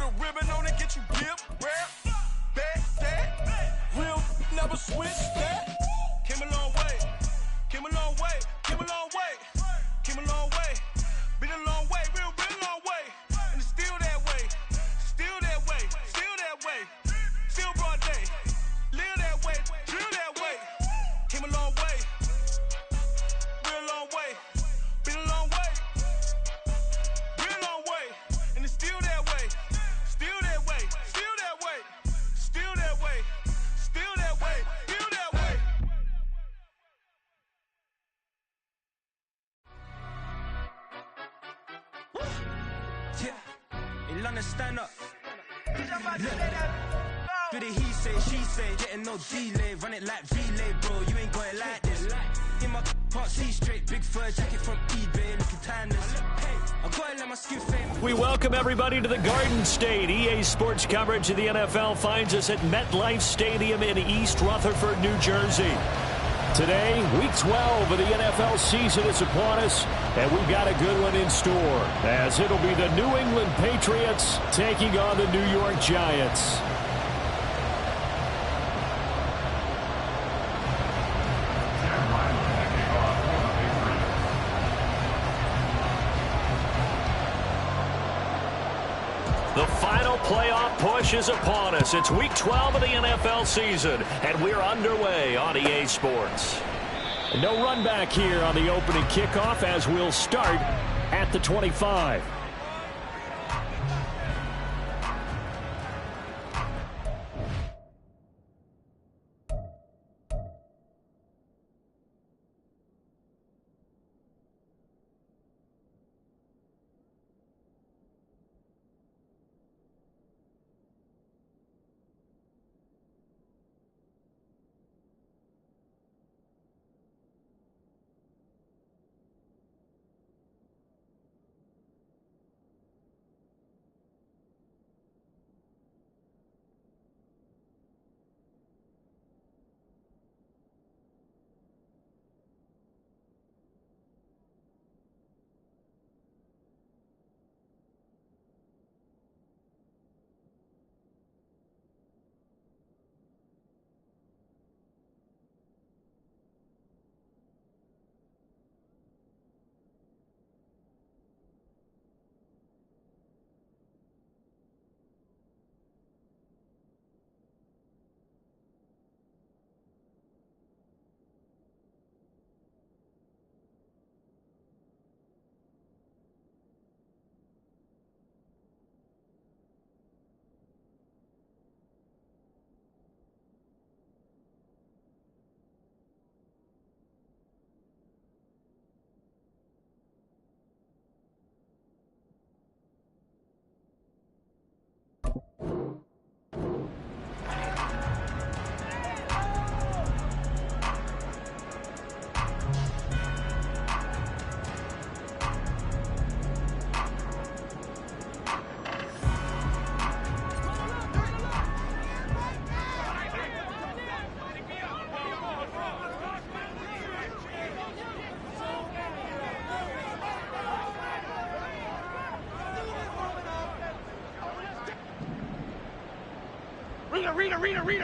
a ribbon on it, get you dip, rap, that. Real never switch that. Came a long way, came a long way, came a long way, came a long way. Been a long way, real long way. And it's still that way, still that way, still that way. Still broad day, live that way, drill that way. Came a long way, real long way. Been a long way, real long way. And it's still that way, still that way, still that way, still that way, still that way, still that way. Yeah, in London, stand up. Look. Do the he say, she say, getting no delay, run it like relay, bro, you ain't got it like this. In my can't see straight, big fur jacket from eBay, looking timeless. I gotta let my skin fade. We welcome everybody to the Garden State. EA Sports coverage of the NFL finds us at MetLife Stadium in East Rutherford, New Jersey. Today, Week 12 of the NFL season is upon us, and we've got a good one in store, as it'll be the New England Patriots taking on the New York Giants. The final playoff push is upon us. It's Week 12 of the NFL season, and we're underway on EA Sports. No run back here on the opening kickoff as we'll start at the 25.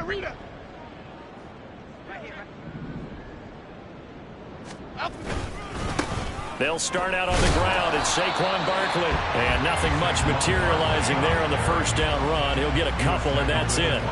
Rita. They'll start out on the ground. It's Saquon Barkley. And nothing much materializing there on the first down run. He'll get a couple, and that's it.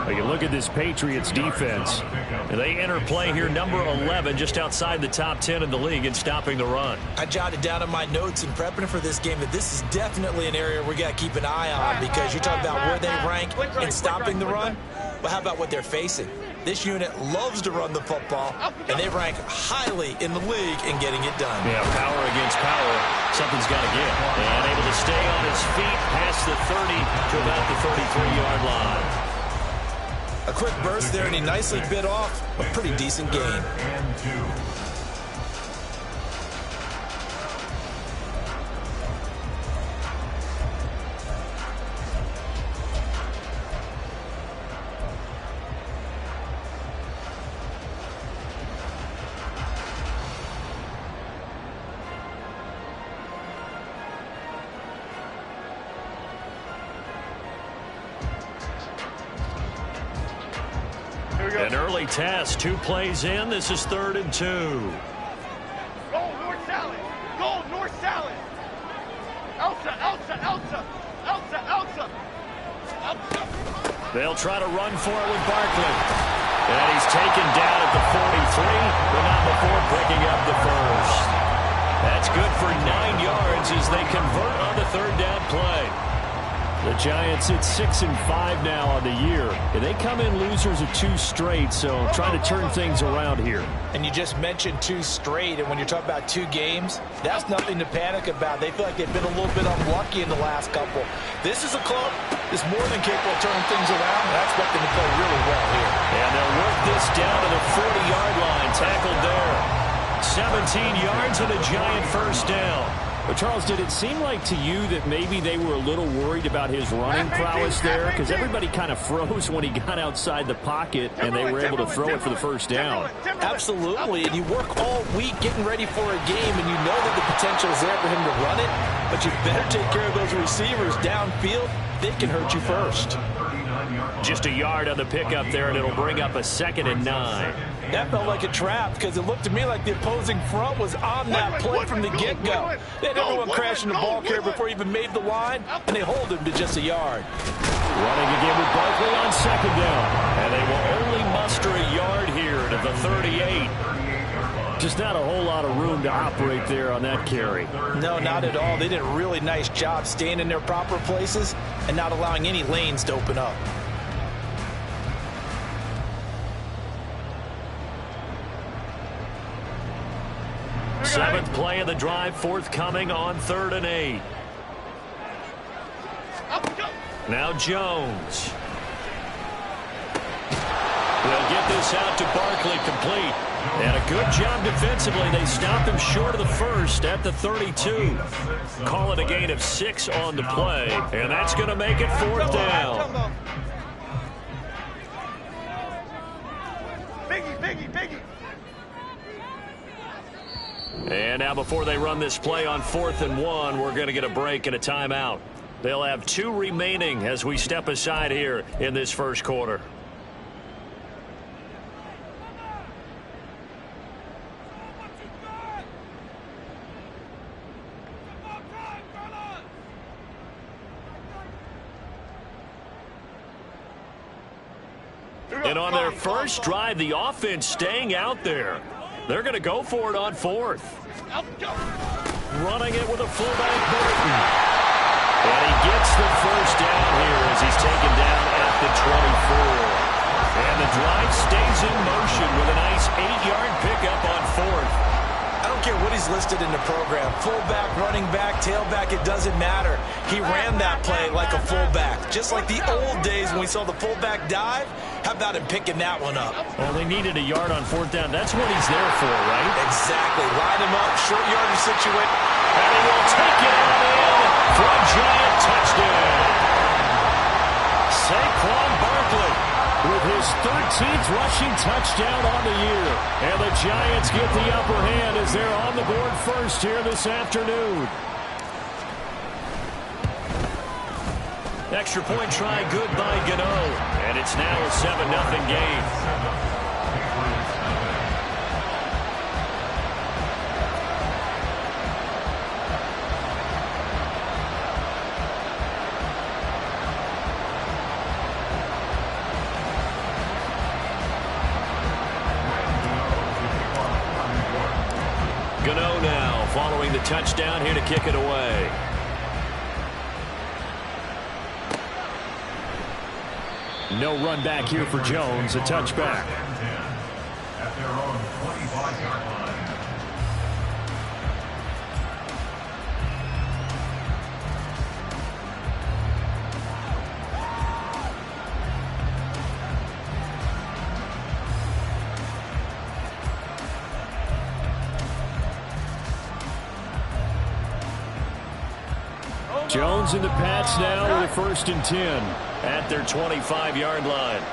Well, you look at this Patriots defense. They enter play here number 11, just outside the top 10 in the league in stopping the run. I jotted down in my notes in prepping for this game that this is definitely an area we got to keep an eye on, because you're talking about where they rank in stopping the run. Well, how about what they're facing? This unit loves to run the football, and they rank highly in the league in getting it done. Yeah, power against power. Something's got to give. And able to stay on his feet past the 30 to about the 33-yard line. A quick burst there, and he nicely bit off a pretty decent gain. An early test, 2 plays in. This is 3rd and 2. Go, North Salad. Go, North Salad. Elsa, Elsa, Elsa. Elsa, Elsa. Elsa. They'll try to run for it with Barkley. And he's taken down at the 43, but not before picking up the first. That's good for 9 yards as they convert on the 3rd down play. The Giants hit 6-5 now on the year. And they come in losers of 2 straight, so trying to turn things around here. And you just mentioned 2 straight, and when you're talking about 2 games, that's nothing to panic about. They feel like they've been a little bit unlucky in the last couple. This is a club that's more than capable of turning things around, and I expect them to play really well here. And they'll work this down to the 40-yard line, tackled there. 17 yards and a Giant first down. But, Charles, did it seem like to you that maybe they were a little worried about his running prowess there? Because everybody kind of froze when he got outside the pocket, and they were able to throw it for the first down. Absolutely, and you work all week getting ready for a game, and you know that the potential is there for him to run it, but you better take care of those receivers downfield. They can hurt you first. Just a yard on the pickup there, and it'll bring up a 2nd and 9. That felt like a trap because it looked to me like the opposing front was on that play from the get-go. They had everyone crashing the ball carrier before he even made the line, and they hold him to just a yard. Running again with Barkley on 2nd down, and they will only muster a yard here to the 38. Just not a whole lot of room to operate there on that carry. No, not at all. They did a really nice job staying in their proper places and not allowing any lanes to open up. Seventh play of the drive forthcoming on 3rd and 8. Now Jones. They'll get this out to Barkley complete. And a good job defensively. They stopped him short of the first at the 32. Call it a gain of 6 on the play. And that's going to make it 4th down. Biggie. And now before they run this play on 4th and 1, we're going to get a break and a timeout. They'll have 2 remaining as we step aside here in this first quarter. And on their first drive, the offense staying out there. They're going to go for it on 4th. Running it with a fullback, Burton. And he gets the first down here as he's taken down at the 24. And the drive stays in motion with a nice 8-yard pickup on 4th. I don't care what he's listed in the program. Fullback, running back, tailback, it doesn't matter. He ran that play like a fullback. Just like the old days when we saw the fullback dive. How about him picking that one up? Well, they needed a yard on 4th down. That's what he's there for, right? Exactly. Line him up, short yardage situation. And he will take it on in for a Giant touchdown. Saquon Barkley with his 13th rushing touchdown on the year. And the Giants get the upper hand as they're on the board first here this afternoon. Extra point try good by Gano. And it's now a 7-0 game. Gano now following the touchdown here to kick it away. No run back here for Jones, a touchback. At their own 25-yard line. Jones and the Pats now with a 1st and 10 at their 25-yard line.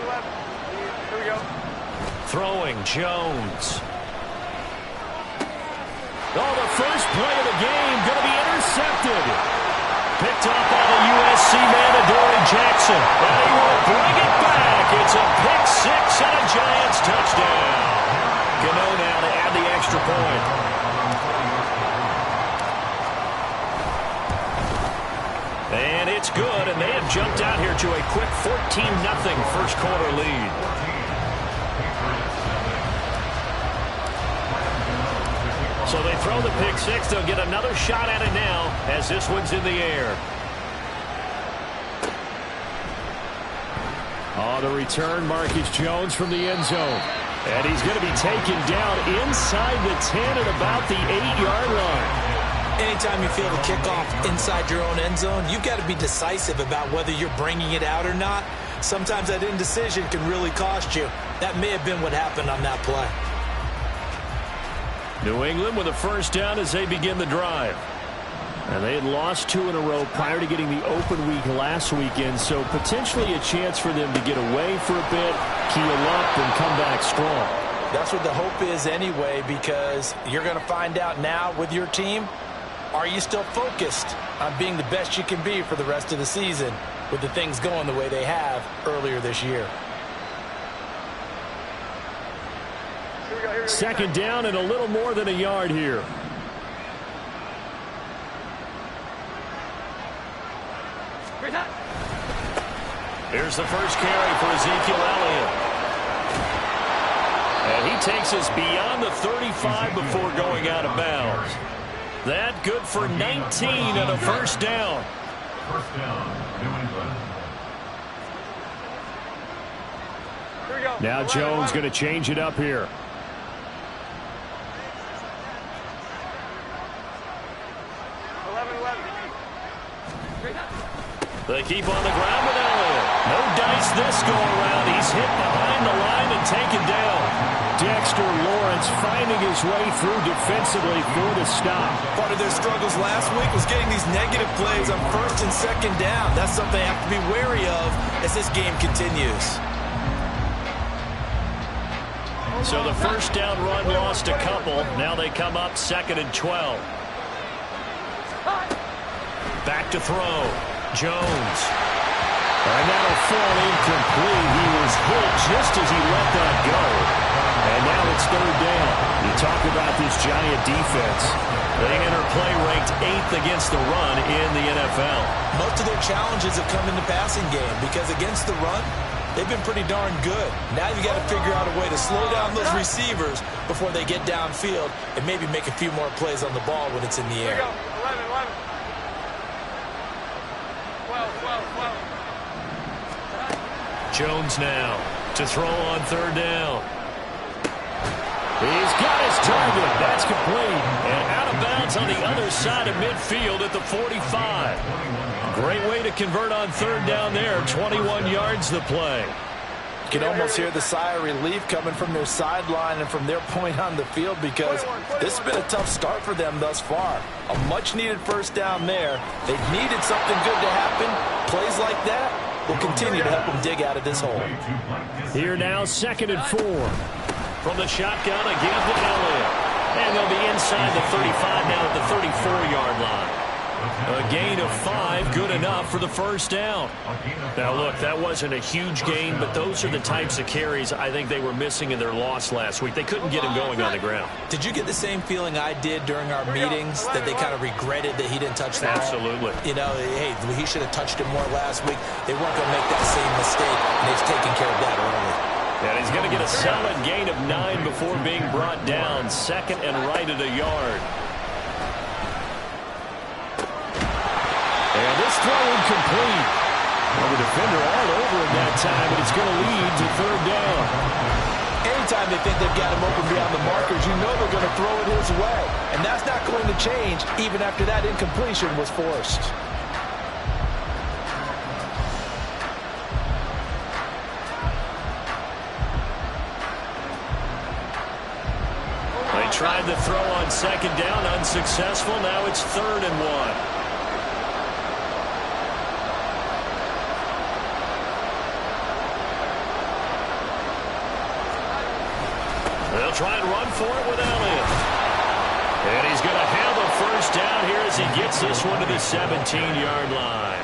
11. Here we go. Throwing Jones. Oh, the first play of the game going to be intercepted. Picked up by the USC man, Adoree Jackson. And he will bring it back. It's a pick six and a Giants touchdown. Gano now to add the extra point. And it's good, and they have jumped out here to a quick 14-0 first quarter lead. So they throw the pick six. They'll get another shot at it now as this one's in the air. On the return, Marcus Jones from the end zone. And he's going to be taken down inside the 10 at about the 8-yard line. Anytime you feel the kickoff inside your own end zone, you've got to be decisive about whether you're bringing it out or not. Sometimes that indecision can really cost you. That may have been what happened on that play. New England with a first down as they begin the drive. And they had lost 2 in a row prior to getting the open week last weekend, so potentially a chance for them to get away for a bit, keel up, and come back strong. That's what the hope is anyway, because you're going to find out now with your team, are you still focused on being the best you can be for the rest of the season with the things going the way they have earlier this year? Second down and a little more than a yard here. Here's the first carry for Ezekiel Elliott. And he takes us beyond the 35 before going out of bounds. That good for 19 and a first down. First down, New England. Here we go. Now Jones going to change it up here. They keep on the ground with Elliott. No dice this go around. He's hit behind the line and taken down. Dexter Lawrence finding his way through defensively for the stop. Part of their struggles last week was getting these negative plays on first and second down. That's something they have to be wary of as this game continues. So the first down run lost a couple. Now they come up 2nd and 12. Back to throw. Jones. And that'll fall incomplete. He was hit just as he let that go. And now it's 3rd down. You talk about this Giant defense. They enter play ranked 8th against the run in the NFL. Most of their challenges have come in the passing game because against the run, they've been pretty darn good. Now you got to figure out a way to slow down those receivers before they get downfield and maybe make a few more plays on the ball when it's in the air. 11. Jones now to throw on 3rd down. He's got his target. That's complete. And out of bounds on the other side of midfield at the 45. Great way to convert on 3rd down there. 21 yards the play. You can almost hear the sigh of relief coming from their sideline and from their point on the field because this has been a tough start for them thus far. A much-needed first down there. They've needed something good to happen. Plays like that will continue to help them dig out of this hole. Here now, 2nd and 4. From the shotgun again to Elliott. And they'll be inside the 35 now at the 34-yard line. A gain of 5, good enough for the first down. Now, look, that wasn't a huge gain, but those are the types of carries I think they were missing in their loss last week. They couldn't get him going on the ground. Did you get the same feeling I did during our meetings, that they kind of regretted that he didn't touch the ball? Absolutely. You know, hey, he should have touched it more last week. They weren't going to make that same mistake, and they've taken care of that early. And he's going to get a solid gain of 9 before being brought down. 2nd and right at a yard. And this throw incomplete. Well, the defender all over him that time, but it's going to lead to 3rd down. Anytime they think they've got him open beyond the markers, you know they're going to throw it his way. And that's not going to change even after that incompletion was forced. They tried the throw on 2nd down, unsuccessful. Now it's 3rd and 1. They'll try and run for it with Elliott. And he's going to have a first down here as he gets this one to the 17-yard line.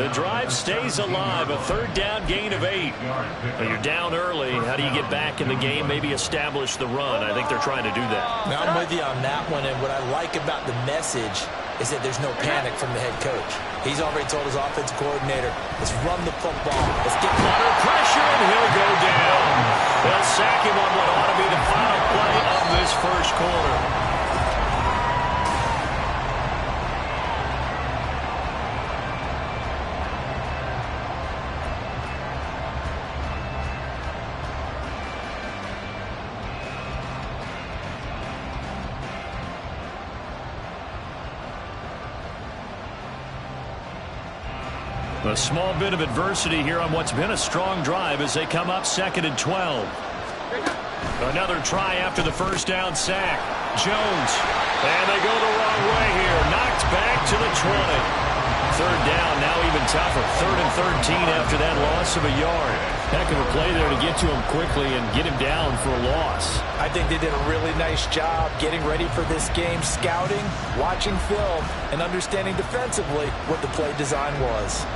The drive stays alive, a third down gain of 8. You're down early. How do you get back in the game, maybe establish the run? I think they're trying to do that. Now, I'm with you on that one, and what I like about the message is that there's no panic from the head coach. He's already told his offensive coordinator, let's run the football. Let's get under pressure, and he'll go down. They'll sack him on what ought to be the final play of this first quarter. A small bit of adversity here on what's been a strong drive as they come up 2nd and 12. Another try after the first down sack. Jones. And they go the wrong way here. Knocked back to the 20. Third down, now even tougher. 3rd and 13 after that loss of a yard. Heck of a play there to get to him quickly and get him down for a loss. I think they did a really nice job getting ready for this game, scouting, watching film, and understanding defensively what the play design was.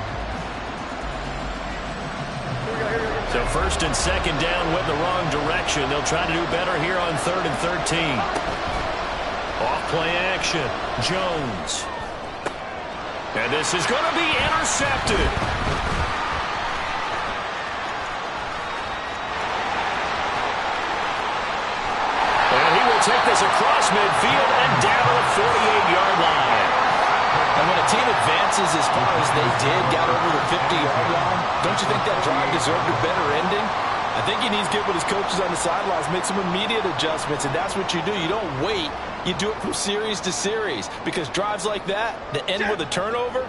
So 1st and 2nd down went the wrong direction. They'll try to do better here on 3rd and 13. Off play action. Jones. And this is going to be intercepted. And he will take this across midfield and down to the 48-yard line. And when a team advances as far as they did, got over the 50-yard line, don't you think that drive deserved a better ending? I think he needs to get with his coaches on the sidelines, make some immediate adjustments, and that's what you do. You don't wait. You do it from series to series, because drives like that end with a turnover,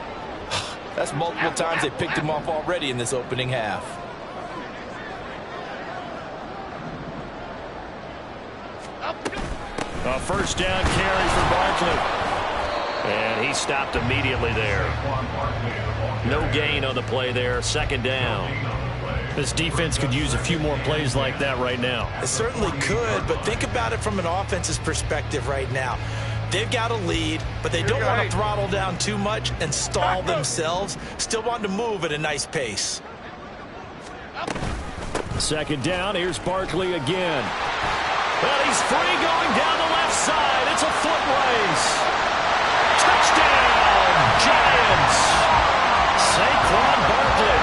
that's multiple times they picked him off already in this opening half. A first down carry for Barkley. And he stopped immediately there. No gain on the play there. 2nd down. This defense could use a few more plays like that right now. It certainly could, but think about it from an offense's perspective right now. They've got a lead, but they don't want to throttle down too much and stall themselves. Still want to move at a nice pace. 2nd down. Here's Barkley again. Well, he's free going down the left side. It's a foot race. Touchdown, Giants. Saquon Barkley,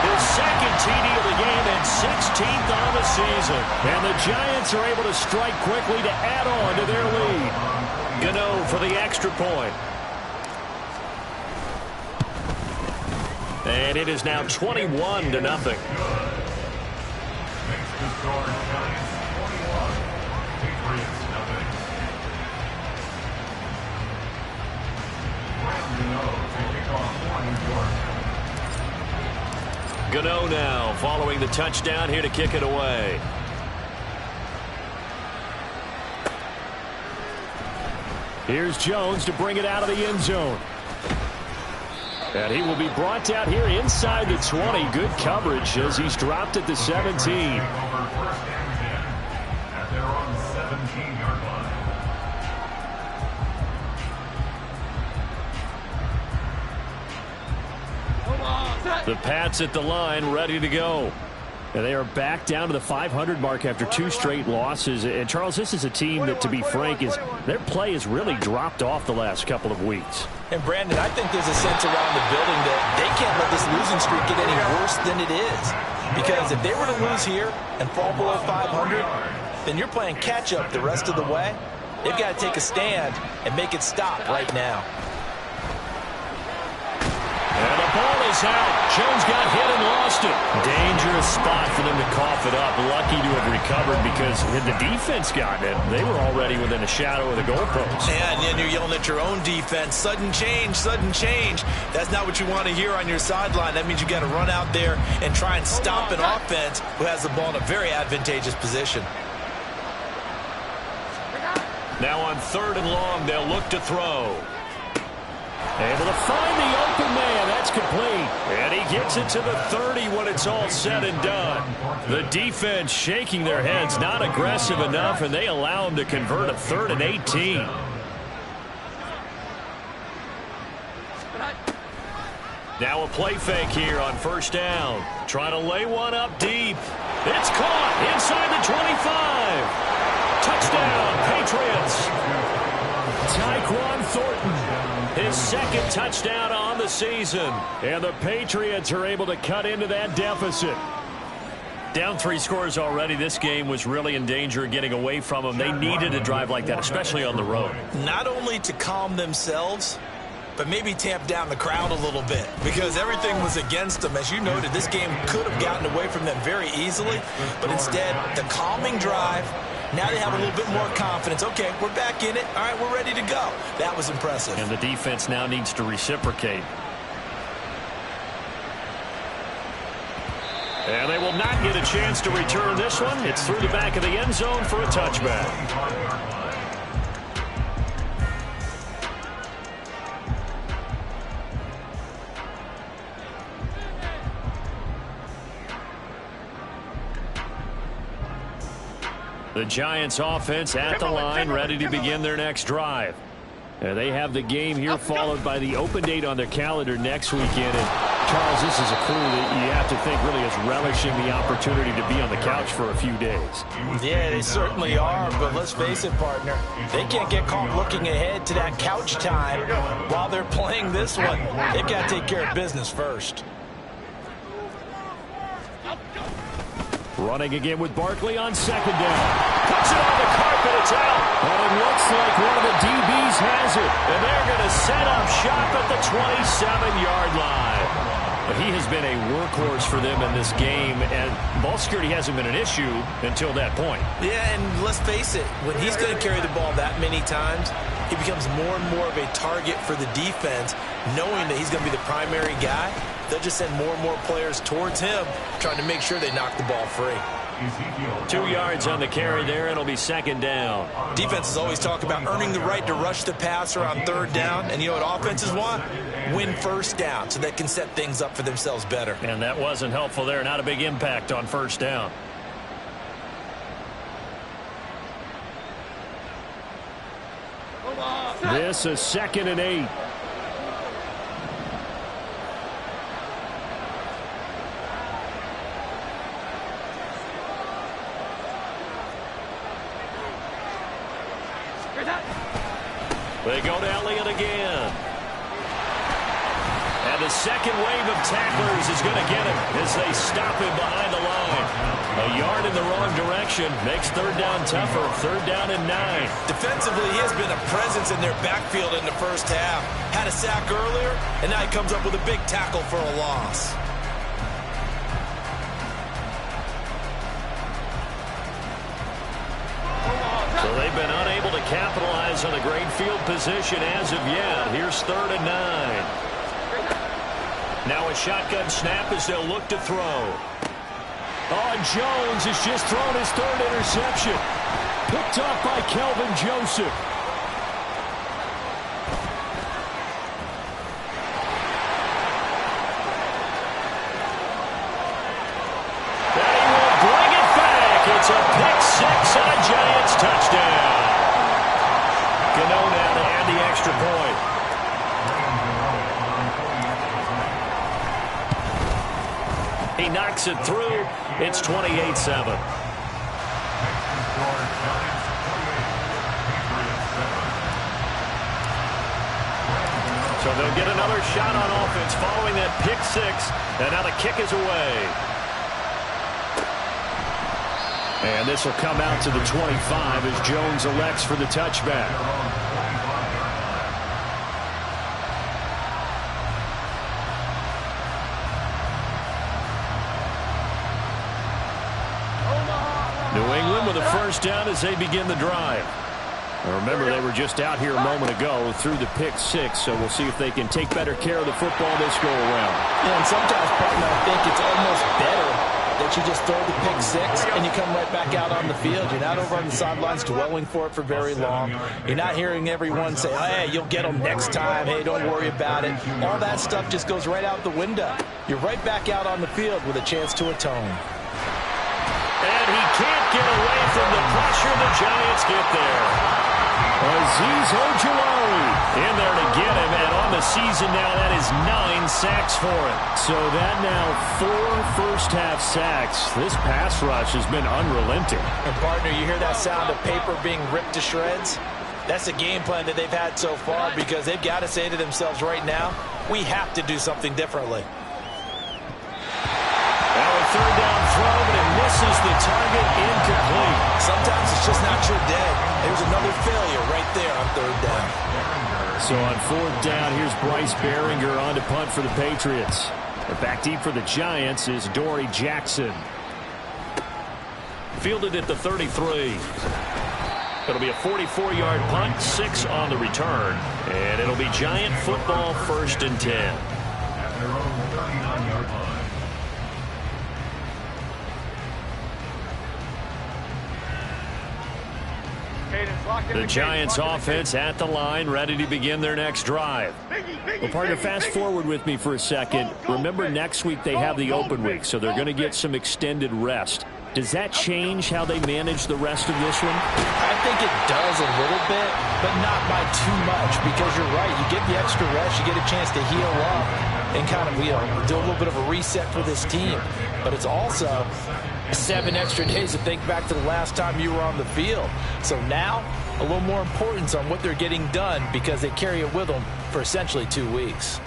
his 2nd TD of the game and 16th on the season. And the Giants are able to strike quickly to add on to their lead. Gano for the extra point. And it is now 21-0. Gano now following the touchdown here to kick it away. Here's Jones to bring it out of the end zone. And he will be brought down here inside the 20. Good coverage as he's dropped at the 17. The Pats at the line, ready to go. And they are back down to the 500 mark after 2 straight losses. And, Charles, this is a team that, to be frank, their play has really dropped off the last couple of weeks. And, Brandon, I think there's a sense around the building that they can't let this losing streak get any worse than it is. Because if they were to lose here and fall below 500, then you're playing catch-up the rest of the way. They've got to take a stand and make it stop right now. And the ball is out. Jones got hit and lost it. Dangerous spot for them to cough it up. Lucky to have recovered because had the defense gotten it, they were already within a shadow of the goalpost. And then you're yelling at your own defense. Sudden change, sudden change. That's not what you want to hear on your sideline. That means you got to run out there and try and stop an offense who has the ball in a very advantageous position. Now on 3rd and long, they'll look to throw. Able to find the open man. That's complete. And he gets it to the 30 when it's all said and done. The defense shaking their heads, not aggressive enough, and they allow him to convert a 3rd and 18. Now a play fake here on first down. Trying to lay one up deep. It's caught inside the 25. Touchdown, Patriots. Tyquan Thornton, his second touchdown on the season. And the Patriots are able to cut into that deficit. Down 3 scores already. This game was really in danger of getting away from them. They needed a drive like that, especially on the road. Not only to calm themselves, but maybe tamp down the crowd a little bit because everything was against them. As you noted, this game could have gotten away from them very easily, but instead, the calming drive, now they have a little bit more confidence. Okay, we're back in it. All right, we're ready to go. That was impressive. And the defense now needs to reciprocate. And they will not get a chance to return this one. It's through the back of the end zone for a touchback. The Giants offense at the line, ready to begin their next drive. And they have the game here followed by the open date on their calendar next weekend. And Charles, this is a crew that you have to think really is relishing the opportunity to be on the couch for a few days. Yeah, they certainly are, but let's face it, partner. They can't get caught looking ahead to that couch time while they're playing this one. They've got to take care of business first. Running again with Barkley on second down. Puts it on the carpet, it's out. And it looks like one of the DBs has it. And they're going to set up shop at the 27-yard line. But he has been a workhorse for them in this game, and ball security hasn't been an issue until that point. Yeah, and let's face it, when he's going to carry the ball that many times, he becomes more and more of a target for the defense, knowing that he's going to be the primary guy. They'll just send more and more players towards him, trying to make sure they knock the ball free. 2 yards on the carry there, and it'll be second down. Defenses always talk about earning the right to rush the passer on third down, and you know what offenses want? Win first down, so they can set things up for themselves better. And that wasn't helpful there. Not a big impact on first down. This is 2nd and 8. They go to Elliott again. And the second wave of tacklers is going to get him as they stop him behind the line. A yard in the wrong direction makes third down tougher. Third down and 9. Defensively, he has been a presence in their backfield in the first half. Had a sack earlier, and now he comes up with a big tackle for a loss. So they've been unable to capitalize on a great field position as of yet. Here's 3rd and 9. Now a shotgun snap as they'll look to throw. Oh, and Jones has just thrown his 3rd interception. Picked off by Kelvin Joseph. And he will bring it back. It's a pick 6 and a Giants touchdown. Gano now to add the extra point. He knocks it through. It's 28-7. So they'll get another shot on offense following that pick 6. And now the kick is away. And this will come out to the 25 as Jones elects for the touchback. New England with a first down as they begin the drive. Now remember, they were just out here a moment ago through the pick 6, so we'll see if they can take better care of the football this go around. Yeah, and sometimes, partner, I think it's almost better that you just throw the pick 6 and you come right back out on the field. You're not over on the sidelines dwelling for it for very long. You're not hearing everyone say, oh, hey, you'll get them next time. Hey, don't worry about it. All that stuff just goes right out the window. You're right back out on the field with a chance to atone. And he can't get away from the pressure. The Giants get there. Azeez Ojulari In there to get him, and on the season now, that is 9 sacks for him. So that now 4 first-half sacks. This pass rush has been unrelenting. And, partner, you hear that sound of paper being ripped to shreds? That's the game plan that they've had so far because they've got to say to themselves right now, we have to do something differently. Now a third down throw, but it misses the target, incomplete. Sometimes it's just not your day. There's another failure right there on third down. So on fourth down, here's Bryce Behringer on to punt for the Patriots. And back deep for the Giants is Dory Jackson. Fielded at the 33. It'll be a 44-yard punt, 6 on the return. And it'll be Giant football, 1st and 10. The Giants offense at the line, ready to begin their next drive. Well, partner, fast forward with me for a second. Remember, next week they have the open week, so they're going to get some extended rest. Does that change how they manage the rest of this one? I think it does a little bit, but not by too much, because you're right. You get the extra rest, you get a chance to heal up and kind of, do a little bit of a reset for this team. But it's also 7 extra days to think back to the last time you were on the field. So now, a little more importance on what they're getting done because they carry it with them for essentially 2 weeks.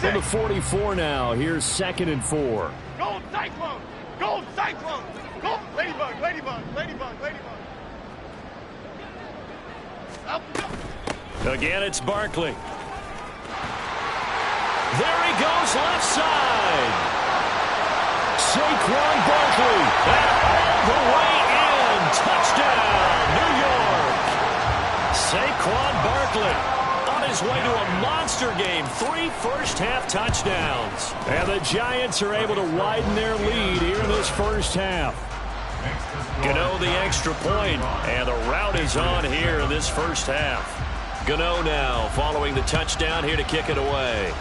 From the 44 now, here's 2nd and 4. Gold Cyclone! Gold Cyclone! Gold! Ladybug! Ladybug! Ladybug! Ladybug! Up! Again, it's Barkley. There he goes, left side. Saquon Barkley, and all the way in. Touchdown, New York. Saquon Barkley on his way to a monster game. 3 first-half touchdowns. And the Giants are able to widen their lead here in this first half. Gano the extra point, and the route is on here in this first half. Gano now following the touchdown here to kick it away.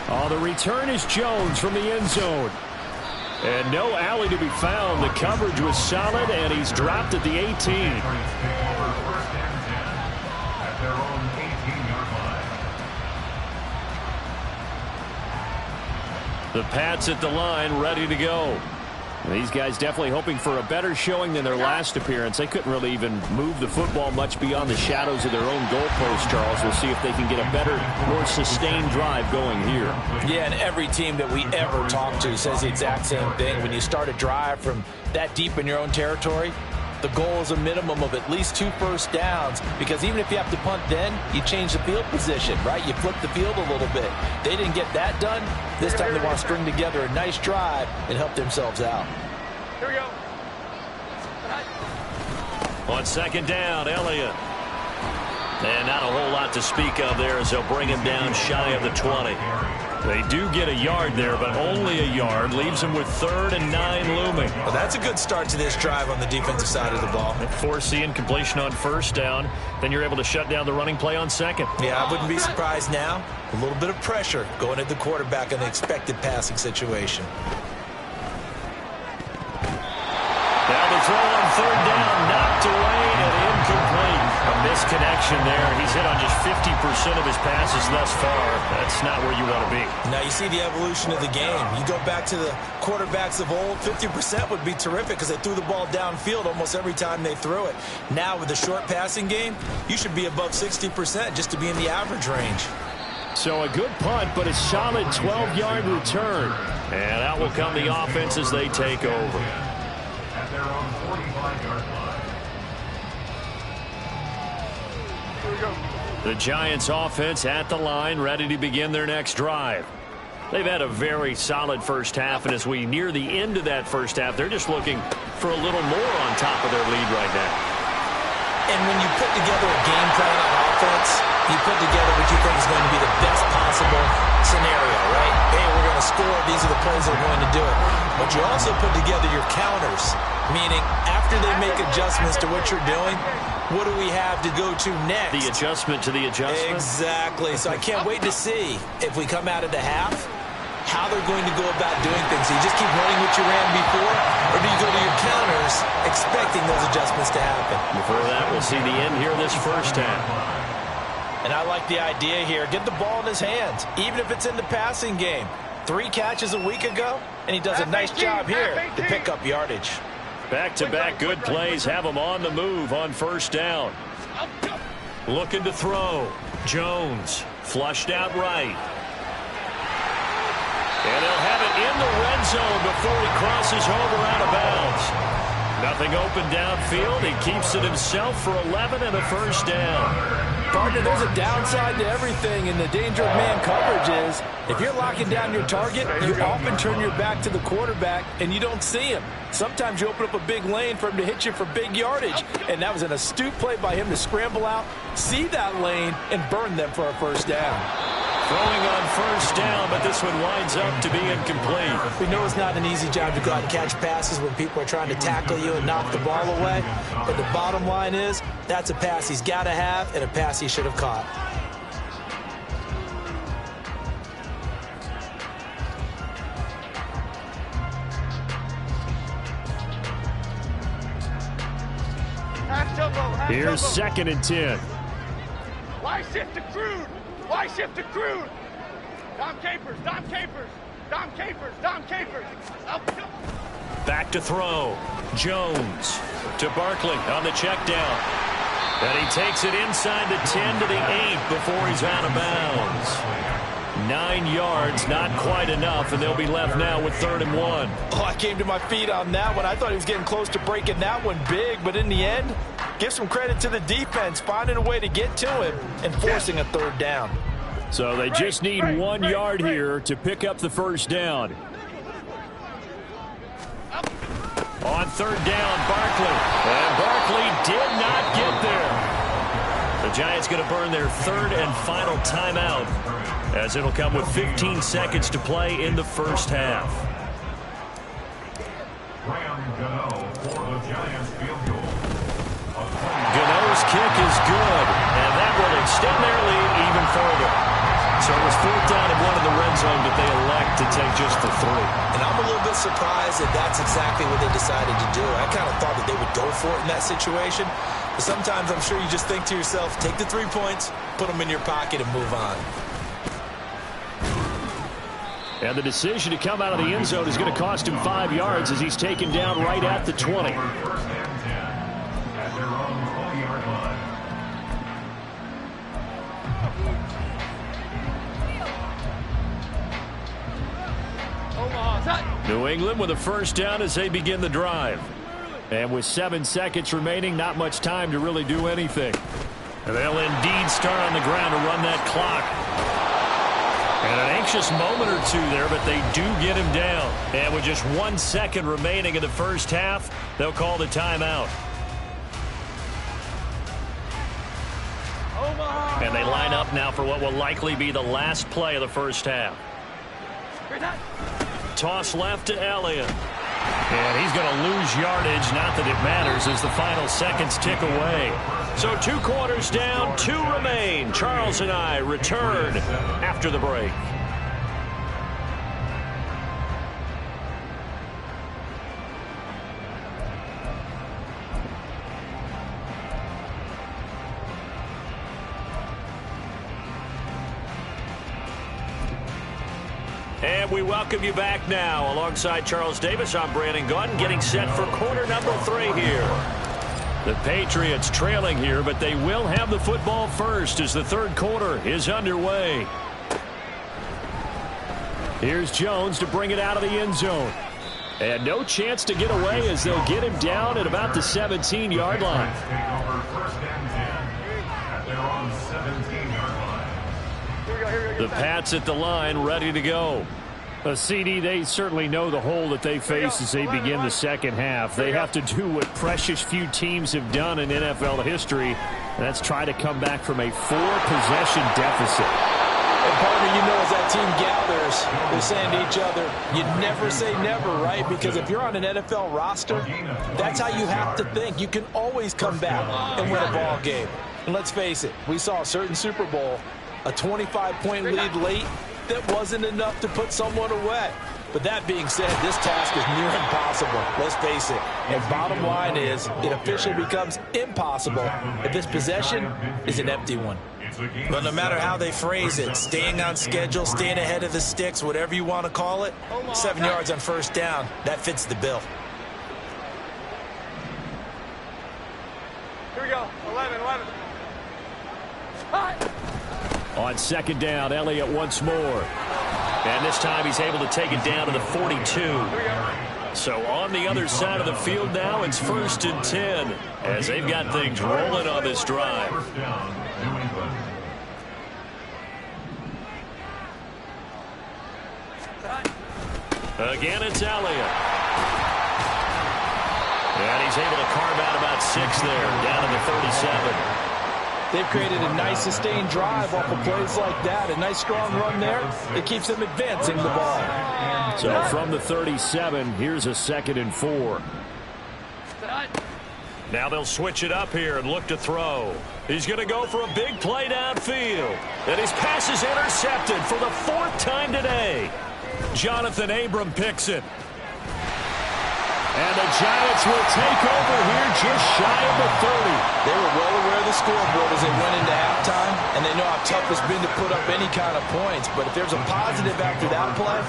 Oh, the return is Jones from the end zone. And no alley to be found. The coverage was solid, and he's dropped at the 18. The Pats at the line, ready to go. These guys definitely hoping for a better showing than their last appearance. They couldn't really even move the football much beyond the shadows of their own goalpost, Charles. We'll see if they can get a better, more sustained drive going here. Yeah, and every team that we ever talk to says the exact same thing. When you start a drive from that deep in your own territory, the goal is a minimum of at least 2 first downs, because even if you have to punt then, you change the field position, right? You flip the field a little bit. They didn't get that done. This time they want to string together a nice drive and help themselves out. Here we go. On 2nd down, Elliott. And not a whole lot to speak of there as they'll bring him down shy of the 20. They do get a yard there, but only a yard. Leaves them with 3rd and 9 looming. Well, that's a good start to this drive on the defensive side of the ball. Force the incompletion on 1st down. Then you're able to shut down the running play on 2nd. Yeah, I wouldn't be surprised now. A little bit of pressure going at the quarterback in the expected passing situation. Now the throw on 3rd down, knocked away and incomplete. A misconnection there. He's hit on just 50% of his passes thus far. That's not where you want to be. Now you see the evolution of the game. You go back to the quarterbacks of old, 50% would be terrific because they threw the ball downfield almost every time they threw it. Now with the short passing game, you should be above 60% just to be in the average range. So a good punt, but a solid 12-yard return. And out will come the offense as they take over. At their own 45-yard line. The Giants offense at the line, ready to begin their next drive. They've had a very solid first half, and as we near the end of that first half, they're just looking for a little more on top of their lead right now. And when you put together a game plan on offense, you put together what you think is going to be the best possible scenario, right? Hey, we're going to score. These are the plays that are going to do it. But you also put together your counters, meaning after they make adjustments to what you're doing, what do we have to go to next? The adjustment to the adjustment? Exactly. So I can't wait to see if we come out of the half, how they're going to go about doing things. Do you just keep running what you ran before, or do you go to your counters expecting those adjustments to happen? Before that, we'll see the end here this first half. And I like the idea here. Get the ball in his hands, even if it's in the passing game. 3 catches a week ago, and he does a nice job here to pick up yardage. Back-to-back good plays have him on the move on first down. Looking to throw. Jones flushed out right. And they'll have it in the red zone before he crosses over out of bounds. Nothing open downfield. He keeps it himself for 11 and a first down. Partner, there's a downside to everything, and the danger of man coverage is if you're locking down your target, you often turn your back to the quarterback, and you don't see him. Sometimes you open up a big lane for him to hit you for big yardage, and that was an astute play by him to scramble out, see that lane, and burn them for a first down. Throwing on first down, but this one winds up to be incomplete. We know it's not an easy job to go out and catch passes when people are trying to tackle you and knock the ball away. But the bottom line is, that's a pass he's got to have and a pass he should have caught. Here's 2nd and 10. Why shift to Crude? Why shift to Crude? Dom Capers, Dom Capers, Dom Capers, Dom Capers. Back to throw. Jones to Barkley on the check down. And he takes it inside the 10 to the 8 before he's out of bounds. 9 yards, not quite enough, and they'll be left now with 3rd and 1. Oh, I came to my feet on that one. I thought he was getting close to breaking that one big, but in the end, give some credit to the defense, finding a way to get to him and forcing a 3rd down. So they just need 1 yard here to pick up the first down. On 3rd down, Barkley. And Barkley did not get there. The Giants going to burn their 3rd and final timeout, as it'll come with 15 seconds to play in the first half. Gano's kick is good, and that will extend their lead even further. So it was 4th down and 1 in the red zone, but they elect to take just the 3. And I'm a little bit surprised that that's exactly what they decided to do. I kind of thought that they would go for it in that situation. But sometimes I'm sure you just think to yourself, take the 3 points, put them in your pocket, and move on. And the decision to come out of the end zone is going to cost him 5 yards as he's taken down right at the 20. New England with a first down as they begin the drive. And with 7 seconds remaining, not much time to really do anything. And they'll indeed start on the ground to run that clock. And an anxious moment or two there, but they do get him down. And with just 1 second remaining in the first half, they'll call the timeout. And they line up now for what will likely be the last play of the first half. Toss left to Elliott. And he's going to lose yardage. Not that it matters as the final seconds tick away. So 2 quarters down, 2 remain. Charles and I return after the break. And we welcome you back now. Alongside Charles Davis, I'm Brandon Gaudin, getting set for quarter number 3 here. The Patriots trailing here, but they will have the football first as the 3rd quarter is underway. Here's Jones to bring it out of the end zone. And no chance to get away as they'll get him down at about the 17-yard line. The Pats at the line, ready to go. CD, they certainly know the hole that they face as they begin the second half. They have to do what precious few teams have done in NFL history, and that's try to come back from a 4-possession deficit. And partner, you know, as that team gathers, they're saying to each other, you never say never, right? Because if you're on an NFL roster, that's how you have to think. You can always come back and win a ball game. And let's face it, we saw a certain Super Bowl, a 25-point lead late that wasn't enough to put someone away. But that being said, this task is near impossible. Let's face it. And bottom line is, it officially becomes impossible if this possession is an empty one. But no matter how they phrase it, staying on schedule, staying ahead of the sticks, whatever you want to call it, 7 yards on first down, that fits the bill. Here we go. 11. On second down, Elliott once more. And this time he's able to take it down to the 42. So on the other side of the field now, it's 1st and 10 as they've got things rolling on this drive. First down, New England. Again, it's Elliott. And he's able to carve out about 6 there, down to the 37. They've created a nice sustained drive off of plays like that. A nice strong run there. It keeps them advancing the ball. So from the 37, here's a 2nd and 4. Now they'll switch it up here and look to throw. He's going to go for a big play downfield. And his pass is intercepted for the 4th time today. Jonathan Abram picks it. And the Giants will take over here just shy of the 30. They were well aware of the scoreboard as they went into halftime, and they know how tough it's been to put up any kind of points. But if there's a positive after that play,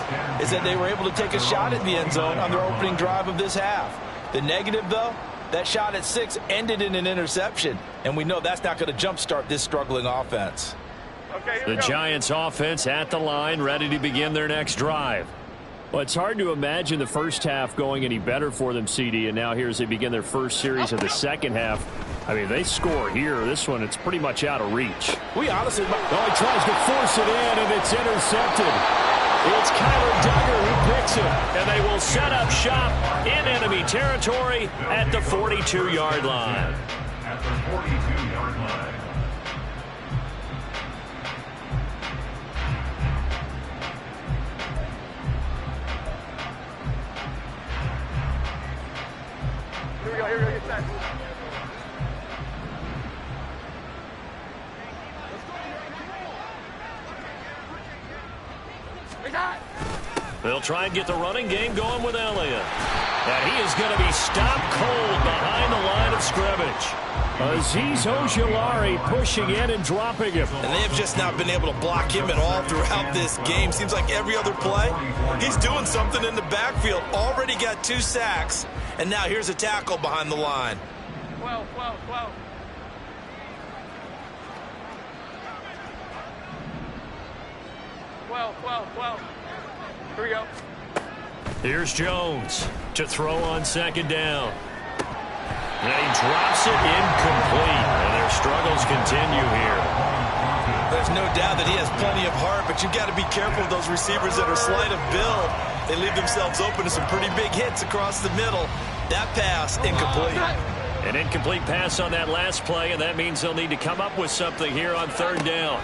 is that they were able to take a shot at the end zone on their opening drive of this half. The negative, though, that shot at 6 ended in an interception, and we know that's not going to jumpstart this struggling offense. The Giants offense at the line, ready to begin their next drive. Well, it's hard to imagine the first half going any better for them, CD, and now here as they begin their first series of the second half. I mean, they score here. This one, it's pretty much out of reach. We honestly... Oh, he tries to force it in, and it's intercepted. It's Kyler Duggar who picks it, and they will set up shop in enemy territory at the 42-yard line. At the 42-yard line. Here we go, get set. They'll try and get the running game going with Elliott. And he is going to be stopped cold behind the line of scrimmage. Azeez Ojulari pushing in and dropping him. And they have just not been able to block him at all throughout this game. Seems like every other play, he's doing something in the backfield. Already got 2 sacks. And now here's a tackle behind the line. 12. Here we go. Here's Jones to throw on second down. And he drops it incomplete. And their struggles continue here. There's no doubt that he has plenty of heart, but you've got to be careful of those receivers that are slight of build. They leave themselves open to some pretty big hits across the middle. That pass, incomplete. An incomplete pass on that last play, and that means they'll need to come up with something here on 3rd down.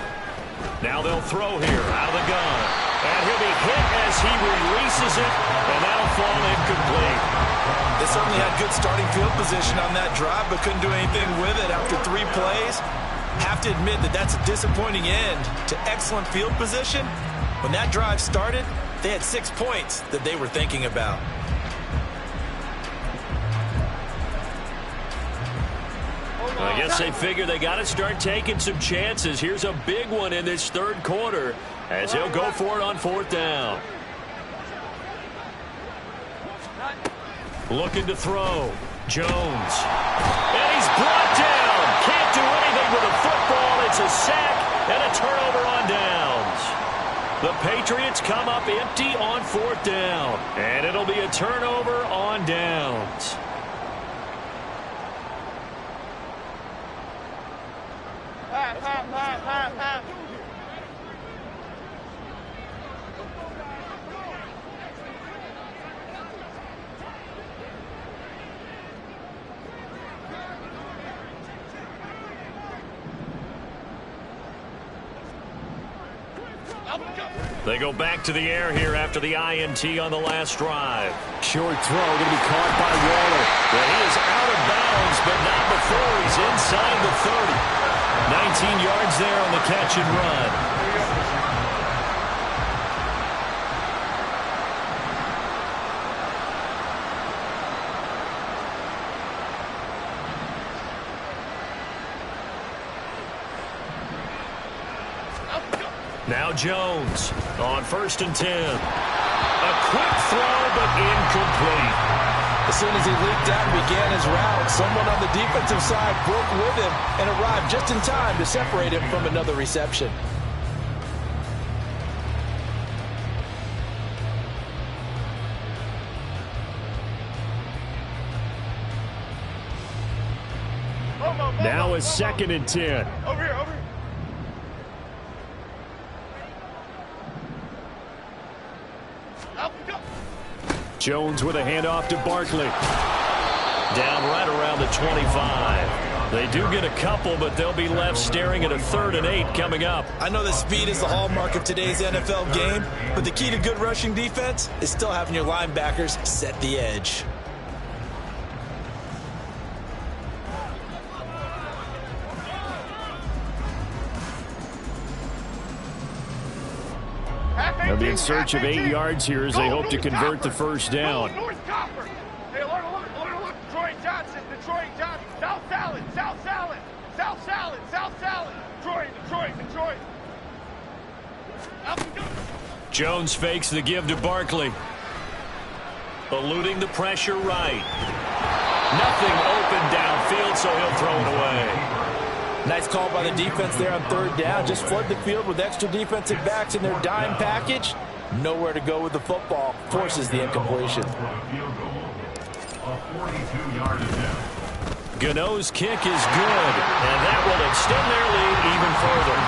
Now they'll throw here out of the gun. And he'll be hit as he releases it, and that'll fall incomplete. They certainly had good starting field position on that drive, but couldn't do anything with it after 3 plays. Have to admit that that's a disappointing end to excellent field position. When that drive started, they had 6 points that they were thinking about. I guess they figure they got to start taking some chances. Here's a big one in this 3rd quarter as he'll go for it on 4th down. Looking to throw. Jones. And he's brought down. Can't do anything with the football. It's a sack and a turnover on downs. The Patriots come up empty on 4th down. And it'll be a turnover on downs. They go back to the air here after the INT on the last drive. Short throw going to be caught by Waller. Well, he is out of bounds, but not before he's inside the 30. 19 yards there on the catch and run. Now Jones on 1st and 10. A quick throw, but incomplete. As soon as he leaped out and began his route, someone on the defensive side broke with him and arrived just in time to separate him from another reception. Now it's 2nd and 10. Over here, over here. Jones with a handoff to Barkley. Down right around the 25. They do get a couple, but they'll be left staring at a 3rd and 8 coming up. I know that speed is the hallmark of today's NFL game, but the key to good rushing defense is still having your linebackers set the edge. They'll be in search of 8 yards here as they hope to convert the first down. North Copper. Hey, alert. Troy Johnson. South Salad. Detroit. Jones fakes the give to Barkley. Eluding the pressure right. Nothing open downfield, so he'll throw it away. Nice call by the defense there on 3rd down. Just flood the field with extra defensive backs in their dime package. Nowhere to go with the football. Forces the incompletion. Gano's kick is good, and that will extend their lead even further.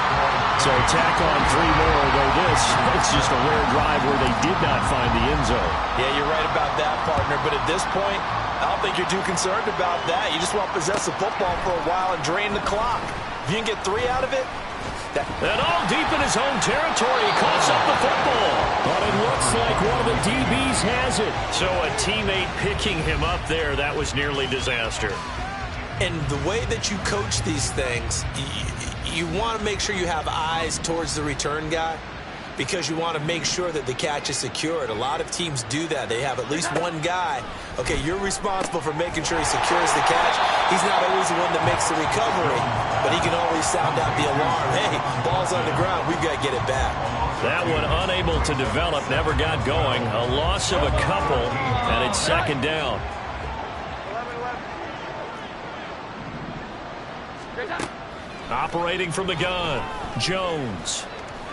So tack on 3 more, though this is just a rare drive where they did not find the end zone. Yeah, you're right about that, partner. But at this point, I don't think you're too concerned about that. You just want to possess the football for a while and drain the clock. If you can get 3 out of it, and all deep in his own territory, he coughs up the football. But it looks like one of the DBs has it. So a teammate picking him up there, that was nearly disaster. And the way that you coach these things, you want to make sure you have eyes towards the return guy because you want to make sure that the catch is secured. A lot of teams do that. They have at least one guy. Okay, you're responsible for making sure he secures the catch. He's not always the one that makes the recovery, but he can always sound out the alarm. Hey, ball's on the ground. We've got to get it back. That one unable to develop, never got going. A loss of a couple, and it's 2nd down. Operating from the gun, Jones.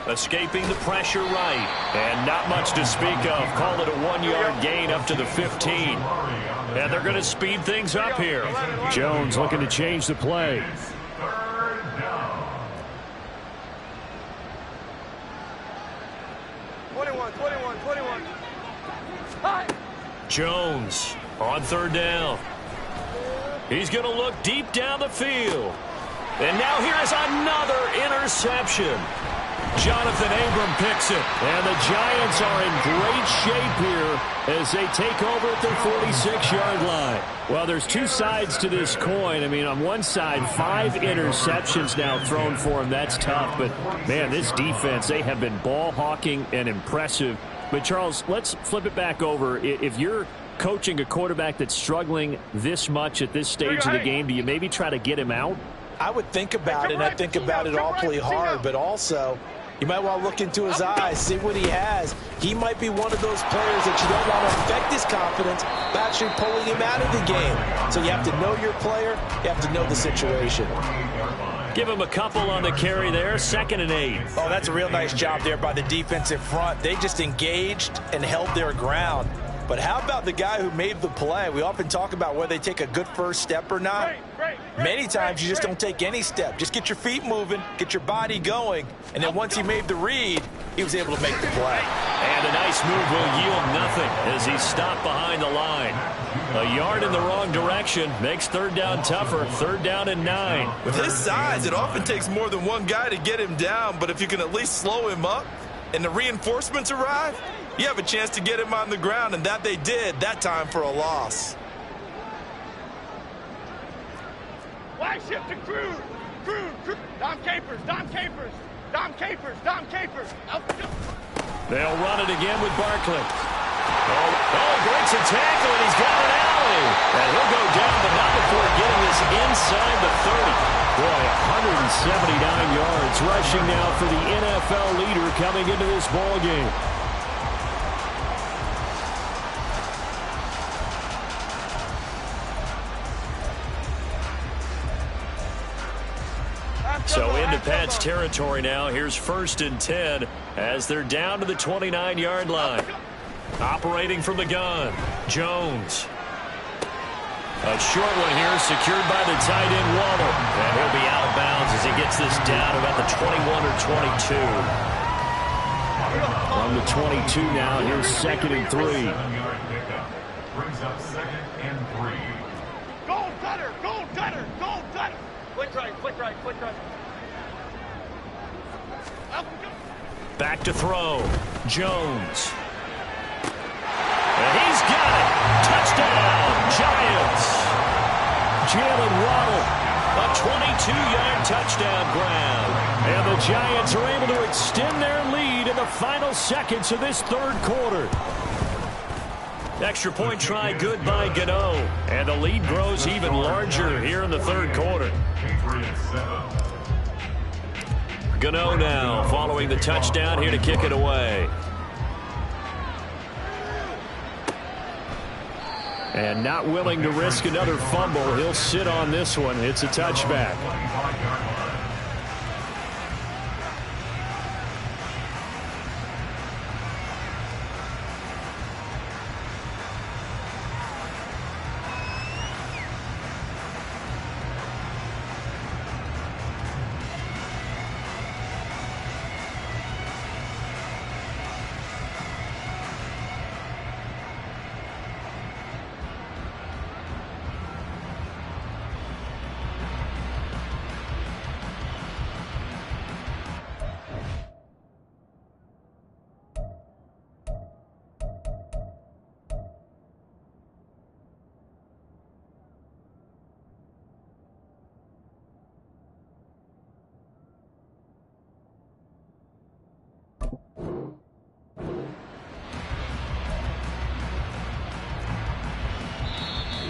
Escaping the pressure right. And not much to speak of. Call it a 1-yard gain up to the 15. And they're going to speed things up here. Jones looking to change the play. 21. Jones on 3rd down. He's going to look deep down the field. And now here is another interception. Jonathan Abram picks it. And the Giants are in great shape here as they take over at their 46-yard line. Well, there's 2 sides to this coin. I mean, on one side, 5 interceptions now thrown for him. That's tough. But, man, this defense, they have been ball hawking and impressive. But, Charles, let's flip it back over. If you're coaching a quarterback that's struggling this much at this stage of the game, do you maybe try to get him out? I would think about it, and I think about it awfully hard, but also you might want to look into his eyes, see what he has. He might be one of those players that you don't want to affect his confidence by actually pulling him out of the game. So you have to know your player. You have to know the situation. Give him a couple on the carry there. 2nd and 8. Oh, that's a real nice job there by the defensive front. They just engaged and held their ground. But how about the guy who made the play? We often talk about whether they take a good first step or not. Many times you just don't take any step. Just get your feet moving, get your body going, and then once he made the read, he was able to make the play. And a nice move will yield nothing as he stopped behind the line. A yard in the wrong direction makes 3rd down tougher. 3rd down and 9. With his size, it often takes more than one guy to get him down, but if you can at least slow him up, and the reinforcements arrive, you have a chance to get him on the ground, and that they did, that time for a loss. Wide shift to Crude. Crude. Dom Capers. They'll run it again with Barkley. Oh, breaks a tackle, and he's got an alley. And he'll go down, but not before getting this inside the 30. Boy, 179 yards rushing now for the NFL leader coming into this ball game. So into Pat's territory now. Here's 1st and 10 as they're down to the 29-yard line. Operating from the gun, Jones. A short one here, secured by the tight end Waddle. And he'll be out of bounds as he gets this down about the 21 or 22. From the 22 now, here's 2nd and 3. Brings up 2nd and 3. Gold cutter. Quick right. Back to throw, Jones. And he's got it. Touchdown, Giants. Jalen Waddle, a 22-yard touchdown grab. And the Giants are able to extend their lead in the final seconds of this 3rd quarter. Extra point try good by Gano. And the lead grows even larger here in the 3rd quarter. Gano now following the touchdown here to kick it away. And not willing to risk another fumble. He'll sit on this one. It's a touchback.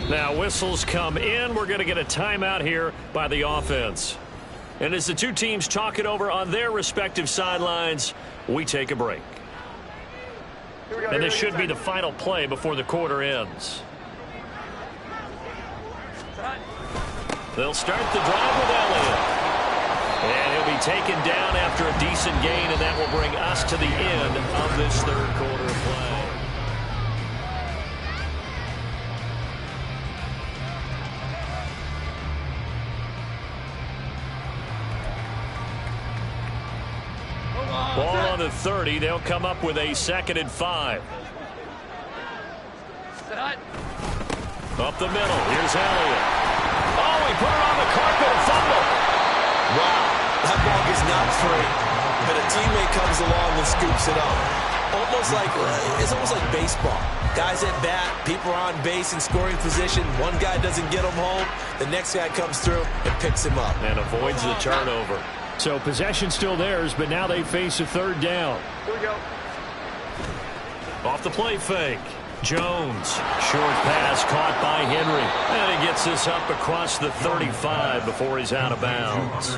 Now whistles come in. We're going to get a timeout here by the offense. And as the two teams talk it over on their respective sidelines, we take a break. And this should be the final play before the quarter ends. They'll start the drive with Elliott. And he'll be taken down after a decent gain, and that will bring us to the end of this 3rd quarter of play. Ball on the 30. They'll come up with a 2nd and 5. Up the middle. Here's Elliott. Oh, he put it on the carpet and fumble. Wow, that ball gets knocked free. But a teammate comes along and scoops it up. It's almost like baseball. Guys at bat, people are on base in scoring position. One guy doesn't get him home. The next guy comes through and picks him up. And avoids the turnover. So possession still theirs, but now they face a 3rd down. Here we go. Off the play fake. Jones. Short pass caught by Henry. And he gets this up across the 35 before he's out of bounds.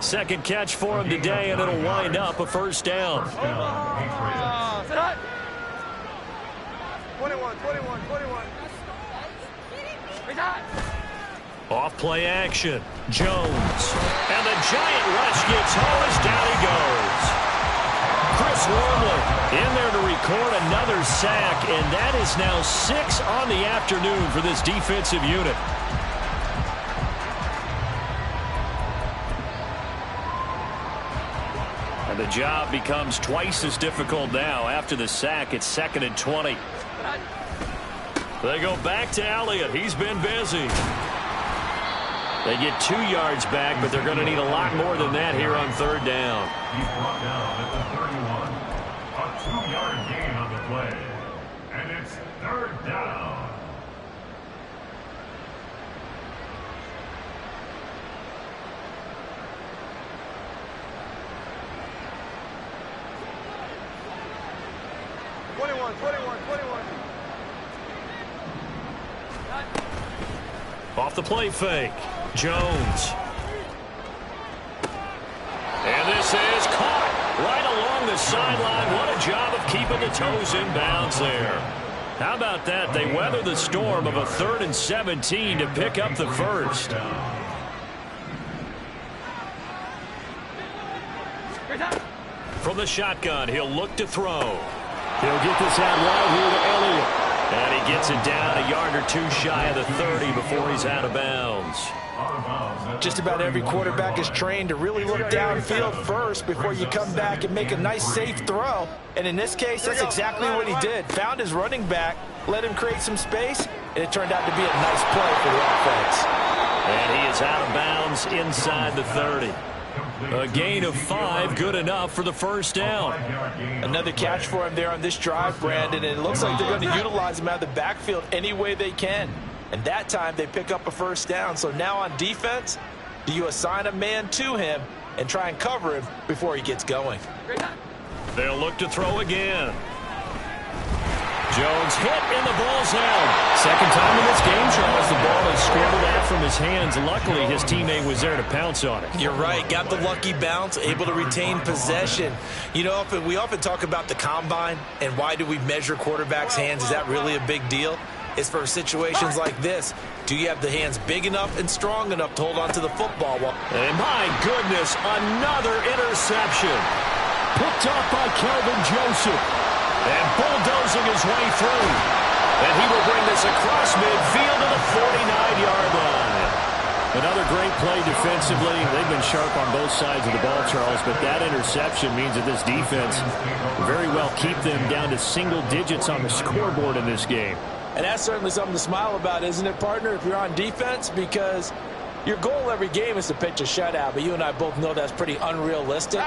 2nd catch for him today, and it'll wind up a 1st down. 21. Off play action. Jones. And the giant rush gets home as down he goes. Chris Wormley in there to record another sack, and that is now 6 on the afternoon for this defensive unit. And the job becomes twice as difficult now. After the sack, it's 2nd and 20. They go back to Elliott. He's been busy. They get 2 yards back, but they're going to need a lot more than that here on 3rd down. He's brought down at the 31. play. And it's third down. Off the play fake. Jones. And this is caught right along the sideline. What a job of keeping the toes in bounds there. How about that? They weather the storm of a 3rd and 17 to pick up the first. From the shotgun, he'll look to throw. He'll get this out wide here to Elliott. And he gets it down a yard or two shy of the 30 before he's out of bounds. Just about every quarterback is trained to really look downfield first before you come back and make a nice, safe throw. And in this case, that's exactly what he did. Found his running back, let him create some space, and it turned out to be a nice play for the offense. And he is out of bounds inside the 30. A gain of 5, good enough for the first down. Another catch for him there on this drive, Brandon, and it looks like they're going to utilize him out of the backfield any way they can. And that time they pick up a first down. So now on defense, do you assign a man to him and try and cover him before he gets going? They'll look to throw again. Jones hit in the ball zone. Second time in this game, Charles, the ball is squirted out from his hands. Luckily, his teammate was there to pounce on it. You're right. Got the lucky bounce, able to retain possession. You know, we often talk about the combine and why do we measure quarterbacks' hands. Is that really a big deal? It's for situations like this. Do you have the hands big enough and strong enough to hold on to the football? And my goodness, another interception. Picked off by Kelvin Joseph. And bulldozing his way through. And he will bring this across midfield to the 49-yard line. Another great play defensively. They've been sharp on both sides of the ball, Charles, but that interception means that this defense very well keep them down to single digits on the scoreboard in this game. And that's certainly something to smile about, isn't it, partner, if you're on defense? Because your goal every game is to pitch a shutout, but you and I both know that's pretty unrealistic.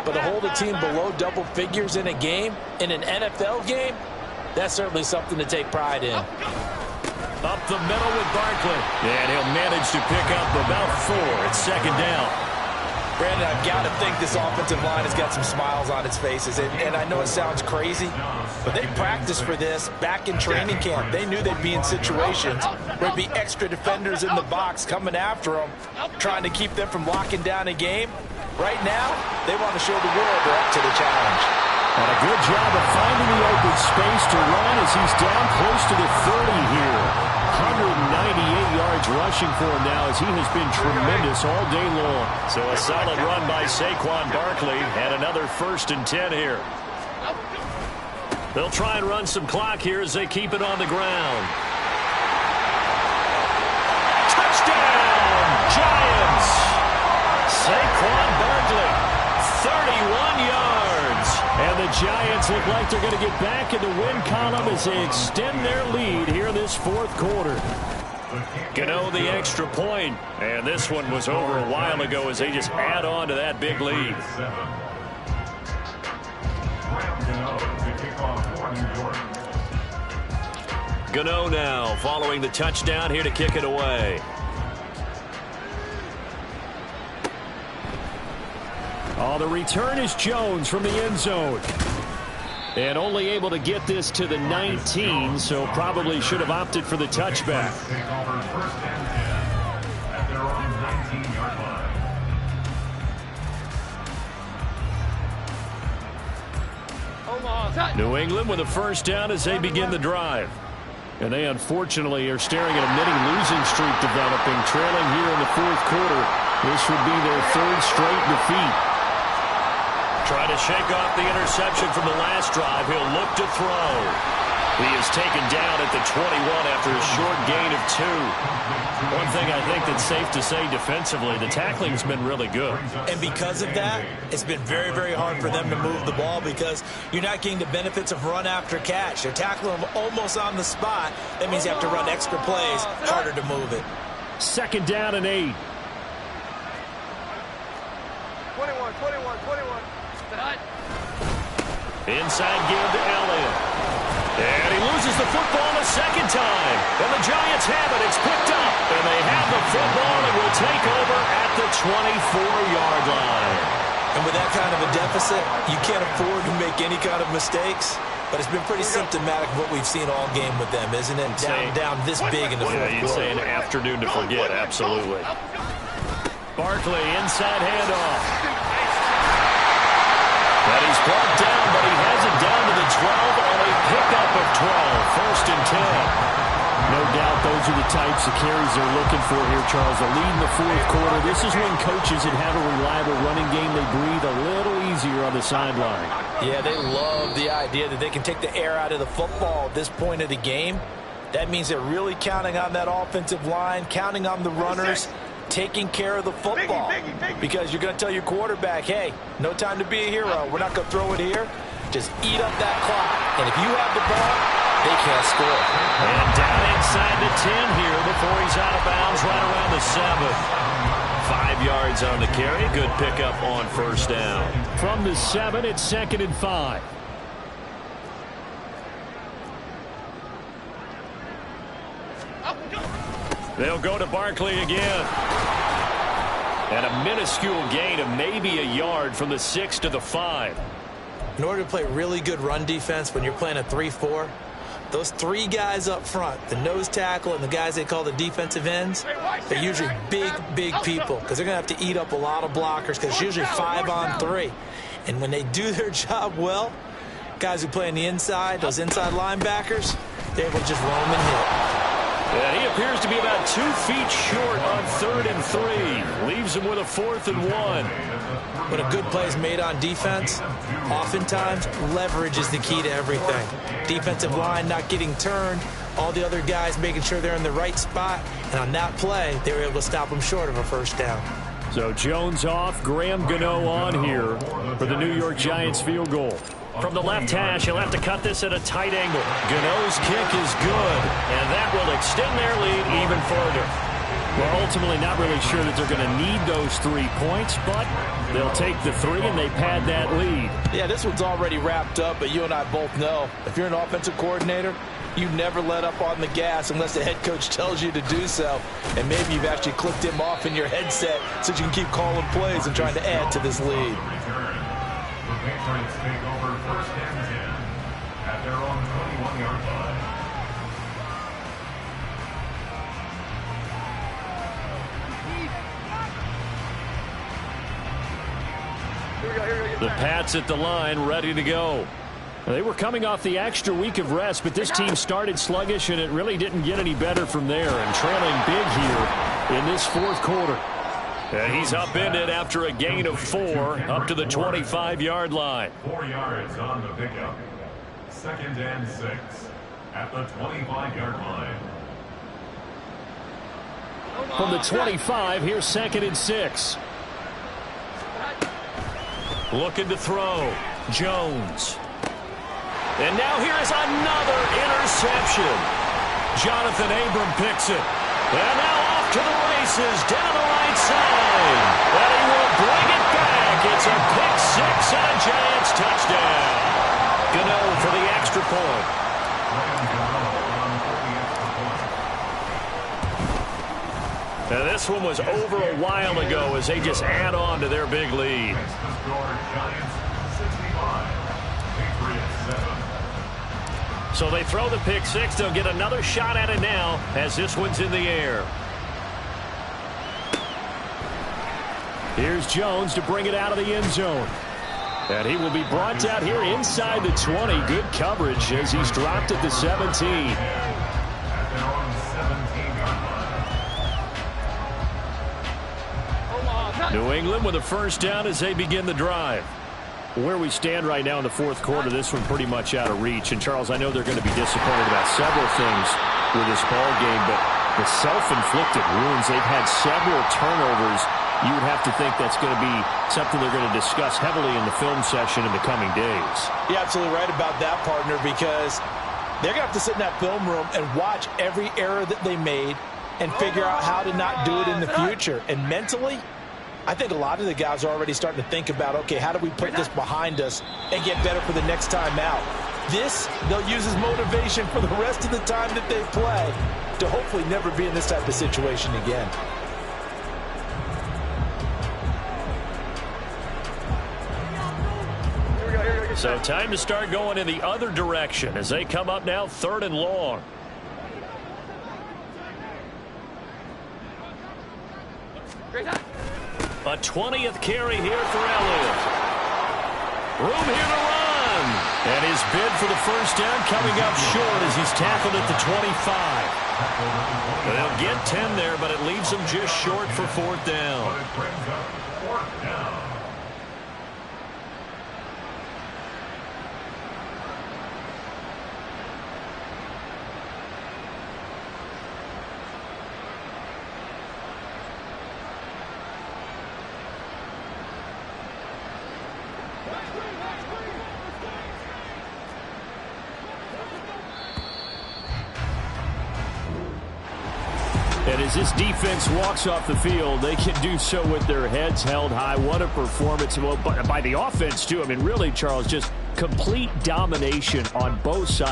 But to hold a team below double figures in a game, in an NFL game, that's certainly something to take pride in. Up the middle with Barkley. And he'll manage to pick up about 4. It's second down. Brandon, I've got to think this offensive line has got some smiles on its faces. And I know it sounds crazy, but they practiced for this back in training camp. They knew they'd be in situations where there'd be extra defenders in the box coming after them, trying to keep them from locking down a game. Right now, they want to show the world they're up to the challenge. And a good job of finding the open space to run as he's down close to the 30 here. 198 yards rushing for him now as he has been tremendous all day long. So a solid run by Saquon Barkley and another 1st and 10 here. They'll try and run some clock here as they keep it on the ground. Touchdown, Giants! Saquon Barkley, 31 yards. And the Giants look like they're going to get back in the win column as they extend their lead here in this 4th quarter. Gano the extra point, and this one was over a while ago as they just add on to that big lead. Gano now following the touchdown here to kick it away. Oh, the return is Jones from the end zone. And only able to get this to the 19, so probably should have opted for the touchback. New England with a first down as they begin the drive. And they unfortunately are staring at a mini losing streak developing, trailing here in the 4th quarter. This would be their 3rd straight defeat. Trying to shake off the interception from the last drive. He'll look to throw. He is taken down at the 21 after a short gain of 2. One thing I think that's safe to say defensively, the tackling's been really good. And because of that, it's been very, very hard for them to move the ball because you're not getting the benefits of run after catch. They're tackling them almost on the spot. That means you have to run extra plays, harder to move it. 2nd down and 8. 21. Inside give to Elliott. loses the football a second time. And the Giants have it. It's picked up. And they have the football and will take over at the 24-yard line. And with that kind of a deficit, you can't afford to make any kind of mistakes. But it's been pretty symptomatic of what we've seen all game with them, isn't it? Down this big in the fourth quarter. You'd say an afternoon to forget, absolutely. Barkley, inside handoff. And he's brought down, but he has it down to the 12 on a pickup of 12. First and 10. No doubt those are the types of carries they're looking for here, Charles. A lead in the fourth quarter. This is when coaches that have a reliable running game, they breathe a little easier on the sideline. Yeah, they love the idea that they can take the air out of the football at this point of the game. That means they're really counting on that offensive line, counting on the runners, taking care of the football. Because you're going to tell your quarterback, hey, no time to be a hero. We're not going to throw it here. Just eat up that clock. And if you have the ball, they can't score. And down inside the 10 here before he's out of bounds right around the 7. 5 yards on the carry. Good pickup on first down. From the 7, it's 2nd and 5. They'll go to Barkley again. And a minuscule gain of maybe a yard from the 6 to the 5. In order to play really good run defense when you're playing a 3-4, those 3 guys up front, the nose tackle and the guys they call the defensive ends, they're usually big people because they're going to have to eat up a lot of blockers because it's usually 5 on 3. And when they do their job well, guys who play on the inside, those inside linebackers, they're able to just roam and hit. Yeah, he appears to be about 2 feet short on 3rd and 3. Leaves him with a 4th and 1. When a good play is made on defense, oftentimes leverage is the key to everything. Defensive line not getting turned, all the other guys making sure they're in the right spot, and on that play, they were able to stop them short of a first down. So Jones off, Graham Gano on here for the New York Giants field goal. From the left hash, he'll have to cut this at a tight angle. Gano's kick is good, and that will extend their lead even further. We're ultimately not really sure that they're going to need those 3 points, but they'll take the 3 and they pad that lead. Yeah, this one's already wrapped up, but you and I both know if you're an offensive coordinator, you never let up on the gas unless the head coach tells you to do so. And maybe you've actually clicked him off in your headset so you can keep calling plays and trying to add to this lead. The Patriots take over 1st and 10 at their own 21-yard line. The Pats at the line, ready to go. They were coming off the extra week of rest, but this team started sluggish, and it really didn't get any better from there. And trailing big here in this fourth quarter. And he's upended after a gain of 4 up to the 25-yard line. 4 yards on the pickup. 2nd and 6 at the 25-yard line. From the 25, here's 2nd and 6. Looking to throw. Jones. And now here is another interception. Jonathan Abram picks it. And now off to the races down the right side. And he will bring it back. It's a pick 6 and a Giants touchdown. Gano for the extra point. Now this one was over a while ago as they just add on to their big lead. Giants 65, Patriots 7. So they throw the pick 6. They'll get another shot at it now as this one's in the air. Here's Jones to bring it out of the end zone. And he will be brought out here inside the 20. Good coverage as he's dropped at the 17. New England with a first down as they begin the drive. Where we stand right now in the fourth quarter, this one pretty much out of reach. And, Charles, I know they're going to be disappointed about several things with this ball game, but the self-inflicted wounds, they've had several turnovers. You would have to think that's going to be something they're going to discuss heavily in the film session in the coming days. You're absolutely right about that, partner, because they're going to have to sit in that film room and watch every error that they made and figure out how to not do it in the future. And mentally, I think a lot of the guys are already starting to think about, okay, how do we put this behind us and get better for the next time out? This, they'll use as motivation for the rest of the time that they play to hopefully never be in this type of situation again. So time to start going in the other direction as they come up now 3rd and long. A 20th carry here for Elliott. Room here to run. And his bid for the first down coming up short as he's tackled at the 25. They'll get 10 there, but it leaves them just short for 4th down. And as this defense walks off the field, they can do so with their heads held high. What a performance. Well, by the offense, too. I mean, really, Charles, just complete domination on both sides.